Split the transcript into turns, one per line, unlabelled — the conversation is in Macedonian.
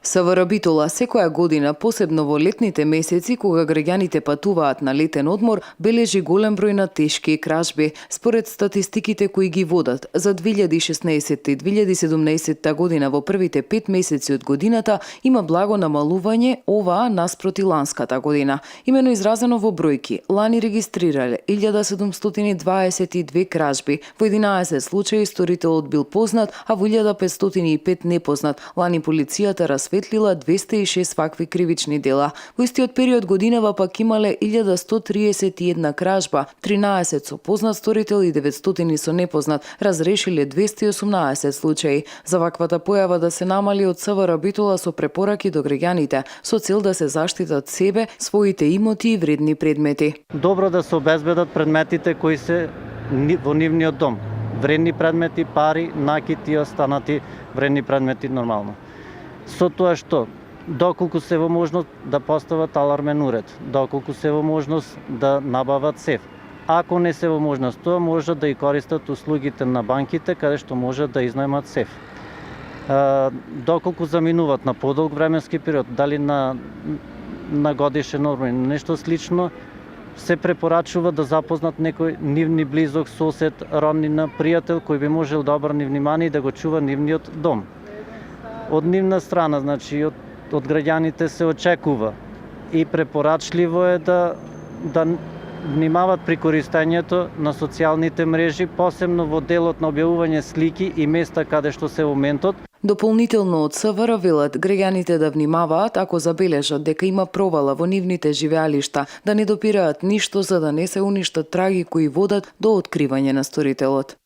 СВР Битола секоја година, посебно во летните месеци кога граѓаните патуваат на летен одмор, бележи голем број на тешки кражби. Според статистиките кои ги водат, за 2016 и 2017 година во првите 5 месеци од годината има благо намалување оваа наспроти ланската година. Имено изразено во бројки, лани регистрирале 1722 кражби, во 11 случаи сторителот бил познат, а во 1505 непознат. Лани полицијата расветлила 206 вакви кривични дела. Во истиот период годинава пак имале 1131 кражба, 13 со познат сторител и 900 со непознат, разрешиле 218 случаи. За ваквата појава да се намали од СВР Битола со препораки до граѓаните, со цел да се заштитат себе, своите имоти и вредни предмети.
Добро да се обезбедат предметите кои се во нивниот дом. Вредни предмети, пари, накити и останати вредни предмети нормално. Со тоа што, доколку се во можност да постават алармен уред, доколку се во можност да набават сеф. Ако не се во можност тоа, може да и користат услугите на банките, каде што може да изнајмат сеф. Доколку заминуват на подолг временски период, дали на годишен одмор, нешто слично, се препорачува да запознат некој нивни близок, сосед, роднина, пријател кој би можел да обрани внимание и да го чува нивниот дом. Од нивна страна, значи од граѓаните се очекува и препорачливо е да внимават при користењето на социјалните мрежи, посебно во делот на објавување слики и места каде што се моментот.
Дополнително од СВР велат граѓаните да внимаваат ако забележат дека има провала во нивните живеалишта, да не допираат ништо за да не се уништат траги кои водат до откривање на сторителот.